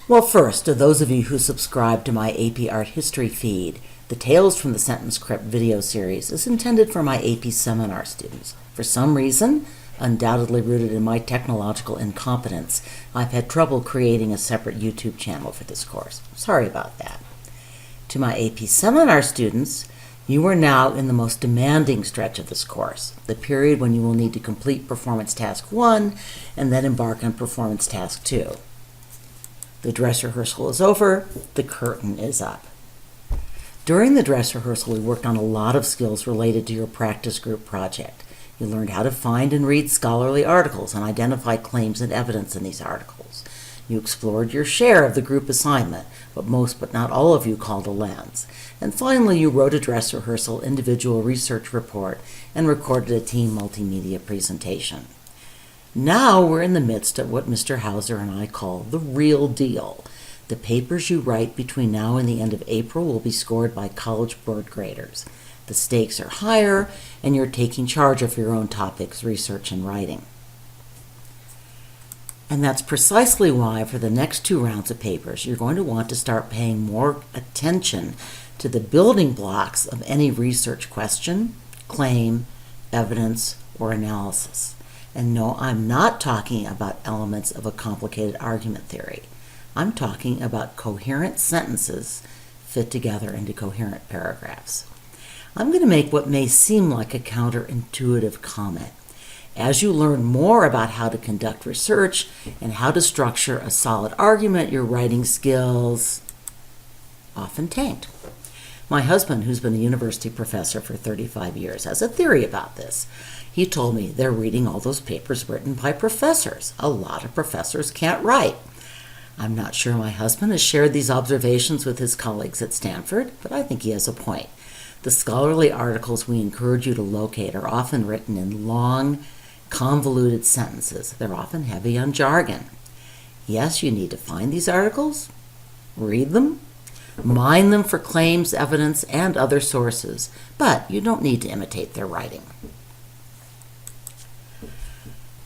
Well, first, to those of you who subscribe to my AP Art History feed, the Tales from the Sentence Crypt video series is intended for my AP seminar students. For some reason, undoubtedly rooted in my technological incompetence, I've had trouble creating a separate YouTube channel for this course. Sorry about that. To my AP seminar students, you are now in the most demanding stretch of this course, the period when you will need to complete Performance Task 1 and then embark on Performance Task 2. The dress rehearsal is over, the curtain is up. During the dress rehearsal, we worked on a lot of skills related to your practice group project. You learned how to find and read scholarly articles and identify claims and evidence in these articles. You explored your share of the group assignment, but most but not all of you called a lens. And finally, you wrote a dress rehearsal individual research report and recorded a team multimedia presentation. Now we're in the midst of what Mr. Hauser and I call the real deal. The papers you write between now and the end of April will be scored by College Board graders. The stakes are higher, and you're taking charge of your own topics, research, and writing. And that's precisely why for the next 2 rounds of papers, you're going to want to start paying more attention to the building blocks of any research question, claim, evidence, or analysis. And no, I'm not talking about elements of a complicated argument theory. I'm talking about coherent sentences fit together into coherent paragraphs. I'm going to make what may seem like a counterintuitive comment. As you learn more about how to conduct research and how to structure a solid argument, your writing skills often tanked. My husband, who's been a university professor for 35 years, has a theory about this. He told me they're reading all those papers written by professors. A lot of professors can't write. I'm not sure my husband has shared these observations with his colleagues at Stanford, but I think he has a point. The scholarly articles we encourage you to locate are often written in long, convoluted sentences. They're often heavy on jargon. Yes, you need to find these articles, read them, mine them for claims, evidence, and other sources, but you don't need to imitate their writing.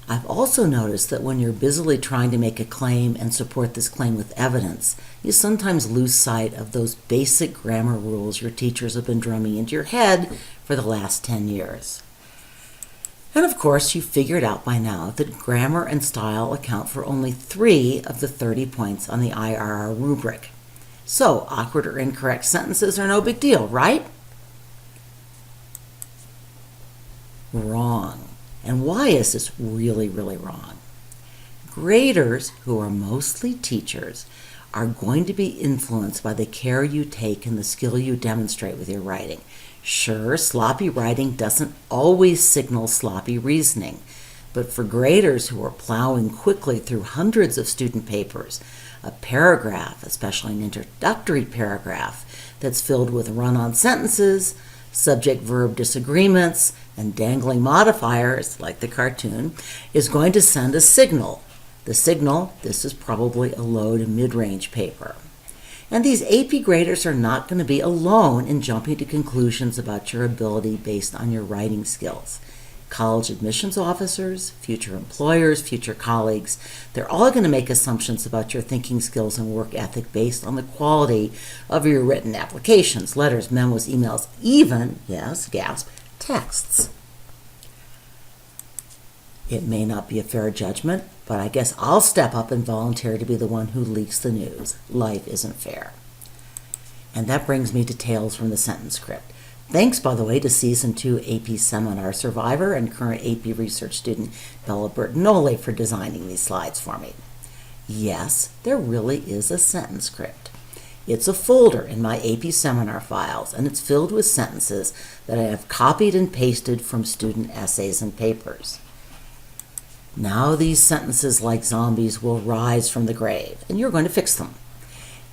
I've also noticed that when you're busily trying to make a claim and support this claim with evidence, you sometimes lose sight of those basic grammar rules your teachers have been drumming into your head for the last 10 years. And of course, you've figured out by now that grammar and style account for only 3 of the 30 points on the IRR rubric. So, awkward or incorrect sentences are no big deal, right? Wrong. And why is this really, really wrong? Graders, who are mostly teachers, are going to be influenced by the care you take and the skill you demonstrate with your writing. Sure, sloppy writing doesn't always signal sloppy reasoning, but for graders who are plowing quickly through hundreds of student papers, a paragraph, especially an introductory paragraph, that's filled with run-on sentences, subject-verb disagreements, and dangling modifiers, like the cartoon, is going to send a signal. The signal, this is probably a low to mid-range paper. And these AP graders are not going to be alone in jumping to conclusions about your ability based on your writing skills. College admissions officers, future employers, future colleagues, they're all going to make assumptions about your thinking skills and work ethic based on the quality of your written applications, letters, memos, emails, even, yes, gasp, texts. It may not be a fair judgment, but I guess I'll step up and volunteer to be the one who leaks the news. Life isn't fair. And that brings me to Tales from the Sentence Crypt. Thanks, by the way, to Season 2 AP Seminar survivor and current AP research student Bella Bertinoli for designing these slides for me. Yes, there really is a sentence crypt. It's a folder in my AP Seminar files, and it's filled with sentences that I have copied and pasted from student essays and papers. Now these sentences, like zombies, will rise from the grave, and you're going to fix them.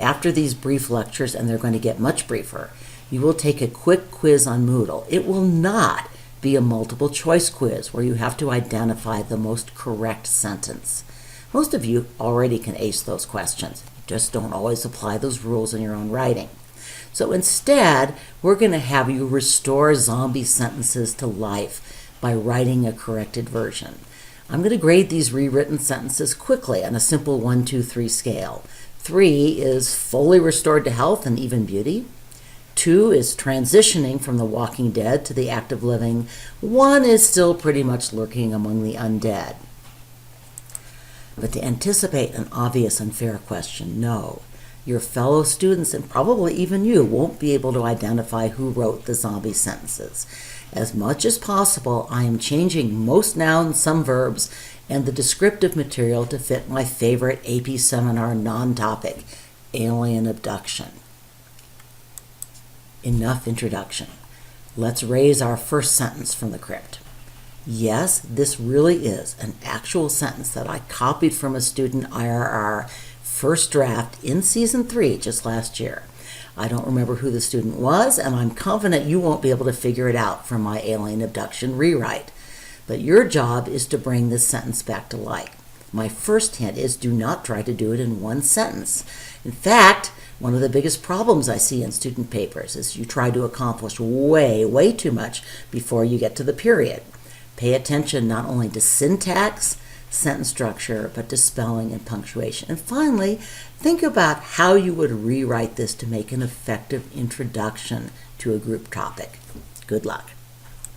After these brief lectures, and they're going to get much briefer, you will take a quick quiz on Moodle. It will not be a multiple choice quiz where you have to identify the most correct sentence. Most of you already can ace those questions. You just don't always apply those rules in your own writing. So instead, we're going to have you restore zombie sentences to life by writing a corrected version. I'm going to grade these rewritten sentences quickly on a simple 1, 2, 3 scale. 3 is fully restored to health and even beauty. 2 is transitioning from the walking dead to the active living. 1 is still pretty much lurking among the undead. But to anticipate an obvious unfair question, no. Your fellow students, and probably even you, won't be able to identify who wrote the zombie sentences. As much as possible, I am changing most nouns, some verbs, and the descriptive material to fit my favorite AP seminar non-topic, alien abduction. Enough introduction. Let's raise our first sentence from the crypt. Yes, this really is an actual sentence that I copied from a student IRR first draft in season 3 just last year. I don't remember who the student was, and I'm confident you won't be able to figure it out from my alien abduction rewrite. But your job is to bring this sentence back to life. My first hint is do not try to do it in one sentence. In fact, one of the biggest problems I see in student papers is you try to accomplish way too much before you get to the period. Pay attention not only to syntax, sentence structure, but to spelling and punctuation. And finally, think about how you would rewrite this to make an effective introduction to a group topic. Good luck.